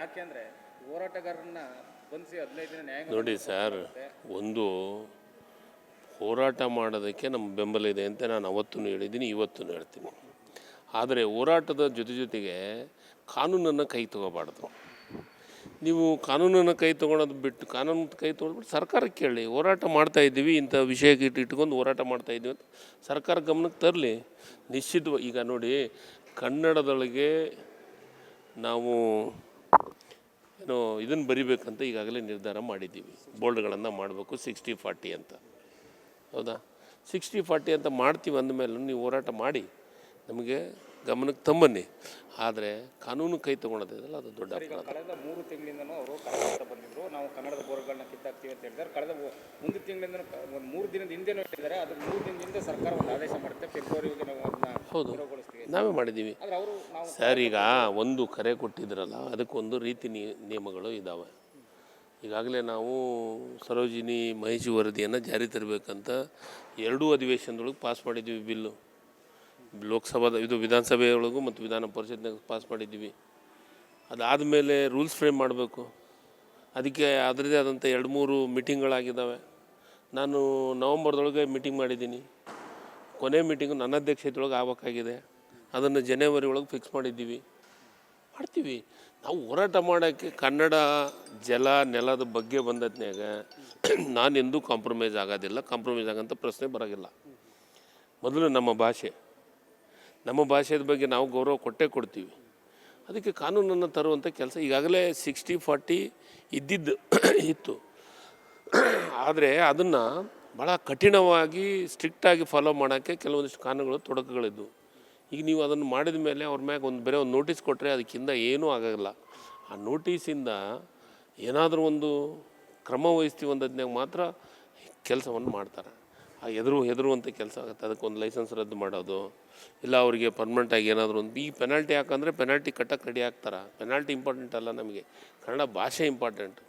ಯಾಕೆಂದ್ರೆ ಹೋರಾಟಗಾರರನ್ನ ಬಂಧಿಸಿ 15 ದಿನ ನ್ಯಾಯಾಂಗ ನೋಡಿ ಸರ್, ಒಂದು ಹೋರಾಟ ಮಾಡೋದಕ್ಕೆ ನಮ್ಮ ಬೆಂಬಲ ಇದೆ ಅಂತ ನಾನು ಅವತ್ತೂ ಹೇಳಿದ್ದೀನಿ, ಇವತ್ತೂ ಹೇಳ್ತೀನಿ. ಆದರೆ ಹೋರಾಟದ ಜೊತೆಗೆ ಕಾನೂನನ್ನು ಕೈ ತೊಗೋಬಾರ್ದು. ನೀವು ಕಾನೂನನ್ನು ಕೈ ತೊಗೊಳೋದು ಬಿಟ್ಟು ಕೈ ತೊಗೊಂಡ್ಬಿಟ್ಟು ಸರ್ಕಾರಕ್ಕೆ ಕೇಳಿ, ಹೋರಾಟ ಮಾಡ್ತಾಯಿದ್ದೀವಿ, ಇಂಥ ವಿಷಯಕ್ಕೆ ಇಟ್ಕೊಂಡು ಹೋರಾಟ ಮಾಡ್ತಾಯಿದ್ದೀವಿ ಅಂತ ಸರ್ಕಾರ ಗಮನಕ್ಕೆ ತರಲಿ. ನಿಶ್ಚಿತವಾಗಿ ಈಗ ನೋಡಿ, ಕನ್ನಡದೊಳಗೆ ನಾವು ಏನೋ ಇದನ್ನು ಬರಿಬೇಕಂತ ಈಗಾಗಲೇ ನಿರ್ಧಾರ ಮಾಡಿದ್ದೀವಿ. ಬೋಲ್ಡ್ಗಳನ್ನು ಮಾಡಬೇಕು 60-40 ಅಂತ. ಹೌದಾ? 60-40 ಅಂತ ಮಾಡ್ತೀವಿ ಅಂದಮೇಲೆ ನೀವು ಹೋರಾಟ ಮಾಡಿ, ನಮಗೆ ಗಮನಕ್ಕೆ ತಂಬನ್ನಿ. ಆದರೆ ಕಾನೂನು ಕೈ ತೊಗೊಳೋದಿದೆಯಲ್ಲ, ಅದು ದೊಡ್ಡ ಅಪರಾಧ. ಕಳೆದ 3 ತಿಂಗಳಿಂದನೂ ಅವರು ಕನ್ನಡ ಬಂದಿದ್ರು, ನಾವು ಕನ್ನಡದ ಬೋರ್ಡ್ಗಳನ್ನ ಕಿತ್ತಾಕ್ತೀವಿ ಅಂತ ಹೇಳಿದ್ದಾರೆ. ಕಳೆದ 1 ತಿಂಗಳಿಂದ ಒಂದು 3 ದಿನದ ಹಿಂದೆನೂ ಹೇಳಿದ್ದಾರೆ. ಅದು 3 ದಿನದ ಹಿಂದೆ ಸರ್ಕಾರ ಒಂದು ಆದೇಶ ಮಾಡುತ್ತೆ, ಫೆಬ್ರವರಿಗೆ ನಾವು ಅದನ್ನ ಹೌದು ನಾವೇ ಮಾಡಿದ್ದೀವಿ ಸರ್. ಈಗ ಒಂದು ಕರೆ ಕೊಟ್ಟಿದ್ರಲ್ಲ, ಅದಕ್ಕೊಂದು ರೀತಿ ನಿಯಮಗಳು ಇದ್ದಾವೆ. ಈಗಾಗಲೇ ನಾವು ಸರೋಜಿನಿ ಮಹಿಷಿ ವರದಿಯನ್ನು ಜಾರಿ ತರಬೇಕಂತ 2 ಅಧಿವೇಶನದೊಳಗೆ ಪಾಸ್ ಮಾಡಿದ್ದೀವಿ ಬಿಲ್ಲು. ಲೋಕಸಭಾದ ಇದು ವಿಧಾನಸಭೆಯೊಳಗೂ ಮತ್ತು ವಿಧಾನ ಪರಿಷತ್ನಾಗ ಪಾಸ್ ಮಾಡಿದ್ದೀವಿ. ಅದಾದಮೇಲೆ ರೂಲ್ಸ್ ಫ್ರೇಮ್ ಮಾಡಬೇಕು. ಅದಕ್ಕೆ ಅದರದೇ ಆದಂಥ 2-3 ಮೀಟಿಂಗ್ಗಳಾಗಿದ್ದಾವೆ. ನಾನು ನವಂಬರ್ದೊಳಗೆ ಮೀಟಿಂಗ್ ಮಾಡಿದ್ದೀನಿ. ಕೊನೆ ಮೀಟಿಂಗು ನನ್ನ ಅಧ್ಯಕ್ಷತೆಯೊಳಗೆ ಆಗಬೇಕಾಗಿದೆ. ಅದನ್ನು ಜನವರಿ ಒಳಗೆ ಫಿಕ್ಸ್ ಮಾಡಿದ್ದೀವಿ. ಮಾಡ್ತೀವಿ. ನಾವು ಹೋರಾಟ ಮಾಡೋಕ್ಕೆ ಕನ್ನಡ ಜಲ ನೆಲದ ಬಗ್ಗೆ ಬಂದದ್ನಾಗ ನಾನೆಂದೂ ಕಾಂಪ್ರಮೈಸ್ ಆಗೋದಿಲ್ಲ. ಕಾಂಪ್ರಮೈಸ್ ಆಗೋಂಥ ಪ್ರಶ್ನೆ ಬರೋಂಗಿಲ್ಲ. ಮೊದಲು ನಮ್ಮ ಭಾಷೆದ ಬಗ್ಗೆ ನಾವು ಗೌರವ ಕೊಡ್ತೀವಿ. ಅದಕ್ಕೆ ಕಾನೂನನ್ನು ತರುವಂಥ ಕೆಲಸ ಈಗಾಗಲೇ 60-40 ಇತ್ತು. ಆದರೆ ಅದನ್ನು ಭಾಳ ಕಠಿಣವಾಗಿ ಸ್ಟ್ರಿಕ್ಟಾಗಿ ಫಾಲೋ ಮಾಡೋಕ್ಕೆ ಕೆಲವೊಂದಿಷ್ಟು ಕಾನೂನುಗಳು ತೊಡಕುಗಳಿದ್ದವು. ಈಗ ನೀವು ಅದನ್ನು ಮಾಡಿದ ಮೇಲೆ ಅವ್ರ ಮ್ಯಾಗ ಒಂದು ನೋಟಿಸ್ ಕೊಟ್ಟರೆ ಅದಕ್ಕಿಂತ ಏನೂ ಆಗೋಲ್ಲ. ಆ ನೋಟಿಸಿಂದ ಏನಾದರೂ ಒಂದು ಕ್ರಮ ವಹಿಸ್ತೀವಿ ಅಂದದ್ನಾಗ ಮಾತ್ರ ಕೆಲಸವನ್ನು ಮಾಡ್ತಾರೆ. ಆ ಹೆದರುವಂಥ ಕೆಲಸ ಆಗುತ್ತೆ. ಅದಕ್ಕೊಂದು ಲೈಸೆನ್ಸ್ ರದ್ದು ಮಾಡೋದು, ಇಲ್ಲ ಅವರಿಗೆ ಪರ್ಮನೆಂಟಾಗಿ ಏನಾದರೂ ಒಂದು ಈ ಪೆನಾಲ್ಟಿ ಹಾಕಂದರೆ ಪೆನಾಲ್ಟಿ ಕಟ್ಟಕ್ಕೆ ರೆಡಿ ಆಗ್ತಾರೆ. ಪೆನಾಲ್ಟಿ ಇಂಪಾರ್ಟೆಂಟ್ ಅಲ್ಲ, ನಮಗೆ ಕನ್ನಡ ಭಾಷೆ ಇಂಪಾರ್ಟೆಂಟ್.